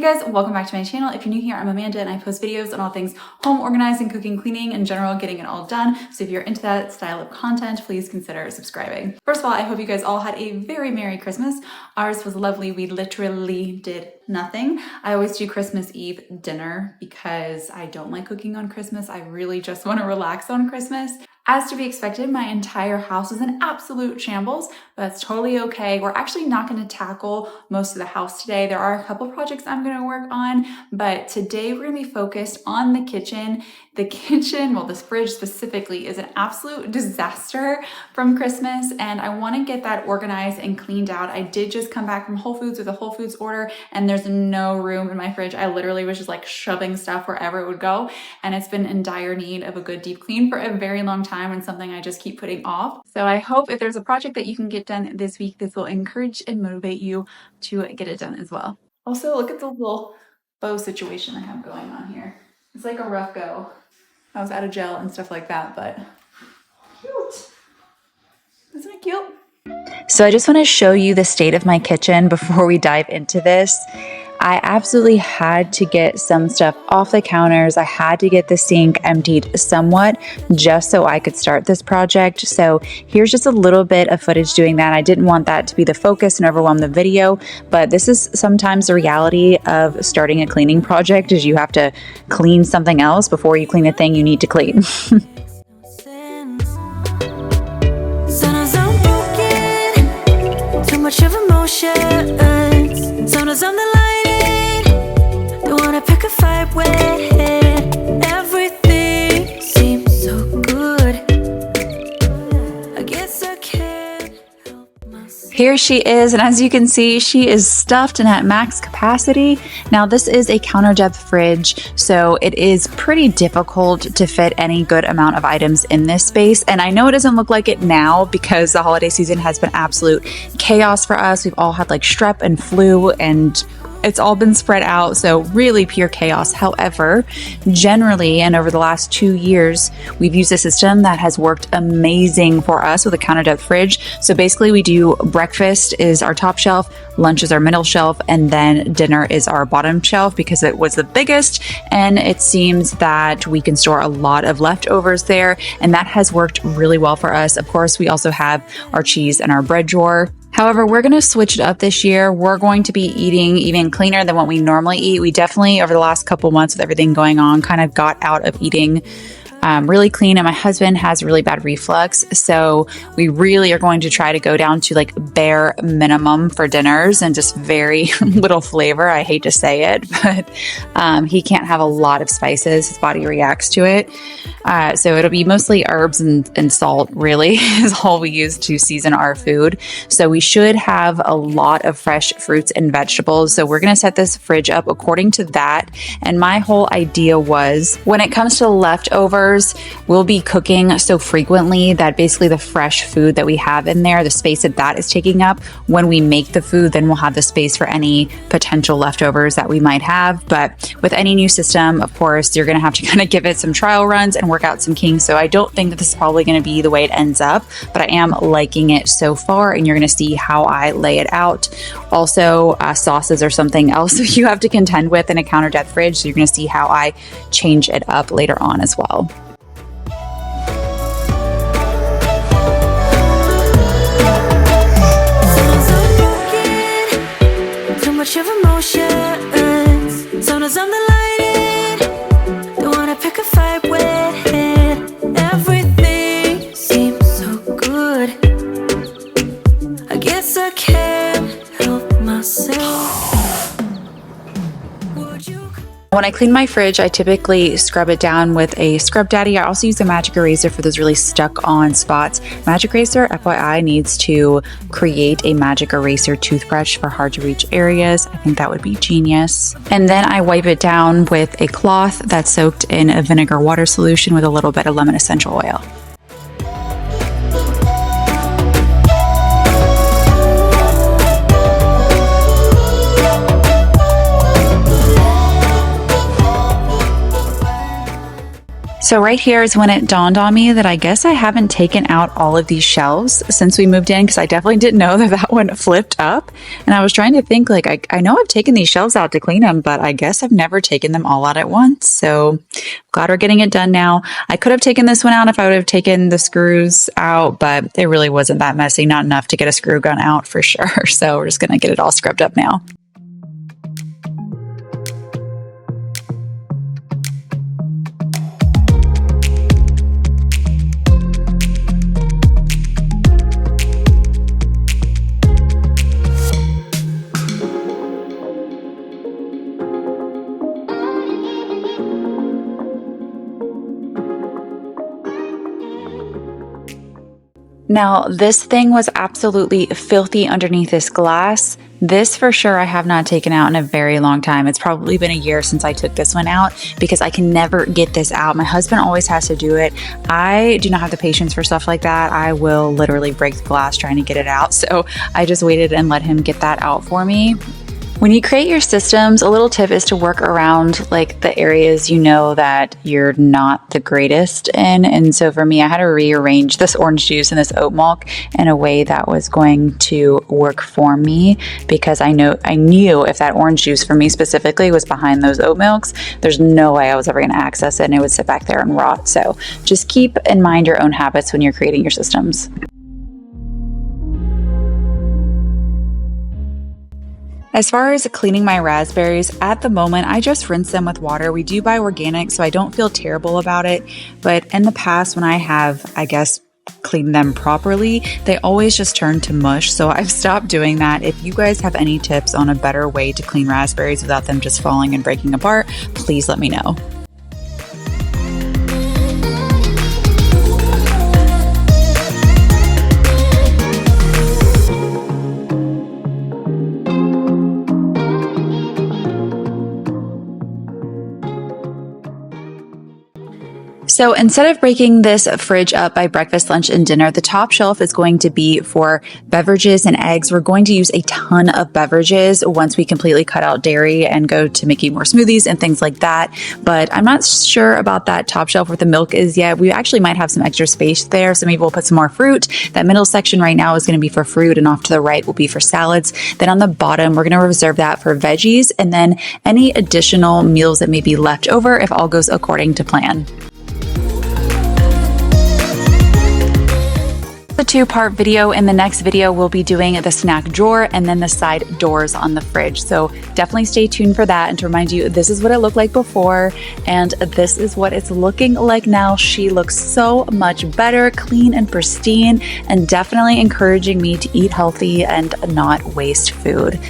Hey guys, welcome back to my channel. If you're new here, I'm Amanda and I post videos on all things home organizing, cooking, cleaning, in general, getting it all done. So if you're into that style of content, please consider subscribing. First of all, I hope you guys all had a very Merry Christmas. Ours was lovely. We literally did nothing. I always do Christmas Eve dinner because I don't like cooking on Christmas. I really just want to relax on Christmas. As to be expected, my entire house is in absolute shambles, but that's totally okay. We're actually not going to tackle most of the house today. There are a couple projects I'm going to work on, but today we're going to be focused on the kitchen. The kitchen, well, this fridge specifically, is an absolute disaster from Christmas, and I want to get that organized and cleaned out. I did just come back from Whole Foods with a Whole Foods order, and there's no room in my fridge. I literally was just like shoving stuff wherever it would go, and it's been in dire need of a good deep clean for a very long time and something I just keep putting off. So I hope if there's a project that you can get done this week, this will encourage and motivate you to get it done as well. Also, look at the little bow situation I have going on here. It's like a rough go. I was out of gel and stuff like that, but cute. Isn't it cute? So I just want to show you the state of my kitchen before we dive into this. I absolutely had to get some stuff off the counters. I had to get the sink emptied somewhat just so I could start this project. So here's just a little bit of footage doing that. I didn't want that to be the focus and overwhelm the video, but this is sometimes the reality of starting a cleaning project is you have to clean something else before you clean the thing you need to clean. Too much of emotion. Sometimes I'm the lighting. Don't wanna pick a fight with everything seems so good. I guess I can't help myself. Here she is, and as you can see, she is stuffed and at max capacity. Now this is a counter depth fridge, so it is pretty difficult to fit any good amount of items in this space. And I know it doesn't look like it now because the holiday season has been absolute chaos for us. We've all had like strep and flu, and it's all been spread out, so really pure chaos. However, generally, and over the last 2 years, we've used a system that has worked amazing for us with a counter depth fridge. So basically we do breakfast is our top shelf, lunch is our middle shelf, and then dinner is our bottom shelf because it was the biggest, and it seems that we can store a lot of leftovers there, and that has worked really well for us. Of course, we also have our cheese and our bread drawer. However, we're going to switch it up this year. We're going to be eating even cleaner than what we normally eat. We definitely, over the last couple months with everything going on, kind of got out of eating really clean, and my husband has really bad reflux, so we really are going to try to go down to like bare minimum for dinners and just very little flavor. I hate to say it, but he can't have a lot of spices. His body reacts to it. So it'll be mostly herbs and salt really is all we use to season our food. So we should have a lot of fresh fruits and vegetables. So we're going to set this fridge up according to that. And my whole idea was when it comes to leftovers, we'll be cooking so frequently that basically the fresh food that we have in there, the space that is taking up, when we make the food, then we'll have the space for any potential leftovers that we might have. But with any new system, of course, you're going to have to kind of give it some trial runs and work out some kinks. So I don't think that this is probably going to be the way it ends up, but I am liking it so far, and you're going to see how I lay it out. Also, sauces are something else you have to contend with in a counter depth fridge, so you're going to see how I change it up later on as well. Much of emotions. Sometimes I'm the lighting. Don't wanna pick a fight with everything seems so good. I guess I can't help myself. When I clean my fridge, I typically scrub it down with a Scrub Daddy. I also use a magic eraser for those really stuck on spots. Magic eraser, FYI, needs to create a magic eraser toothbrush for hard to reach areas. I think that would be genius. And then I wipe it down with a cloth that's soaked in a vinegar water solution with a little bit of lemon essential oil. So right here is when it dawned on me that I guess I haven't taken out all of these shelves since we moved in, because I definitely didn't know that that one flipped up. And I was trying to think, like, I know I've taken these shelves out to clean them, but I guess I've never taken them all out at once. So glad we're getting it done now. I could have taken this one out if I would have taken the screws out, but it really wasn't that messy, not enough to get a screw gun out for sure. So we're just going to get it all scrubbed up now. Now, this thing was absolutely filthy underneath this glass. This for sure I have not taken out in a very long time. It's probably been a year since I took this one out because I can never get this out. My husband always has to do it. I do not have the patience for stuff like that. I will literally break the glass trying to get it out. So I just waited and let him get that out for me. When you create your systems, a little tip is to work around like the areas you know that you're not the greatest in. And so for me, I had to rearrange this orange juice and this oat milk in a way that was going to work for me, because I knew if that orange juice for me specifically was behind those oat milks, there's no way I was ever going to access it and it would sit back there and rot. So just keep in mind your own habits when you're creating your systems. As far as cleaning my raspberries, at the moment, I just rinse them with water. We do buy organic, so I don't feel terrible about it. But in the past, when I have, I guess, cleaned them properly, they always just turn to mush. So I've stopped doing that. If you guys have any tips on a better way to clean raspberries without them just falling and breaking apart, please let me know. So instead of breaking this fridge up by breakfast, lunch, and dinner, the top shelf is going to be for beverages and eggs. We're going to use a ton of beverages once we completely cut out dairy and go to making more smoothies and things like that. But I'm not sure about that top shelf where the milk is yet. We actually might have some extra space there, so maybe we'll put some more fruit. That middle section right now is going to be for fruit, and off to the right will be for salads. Then on the bottom, we're going to reserve that for veggies, and then any additional meals that may be left over if all goes according to plan. A two-part video. In the next video, we'll be doing the snack drawer and then the side doors on the fridge. So definitely stay tuned for that. And to remind you, this is what it looked like before, and this is what it's looking like now. She looks so much better, clean and pristine, and definitely encouraging me to eat healthy and not waste food.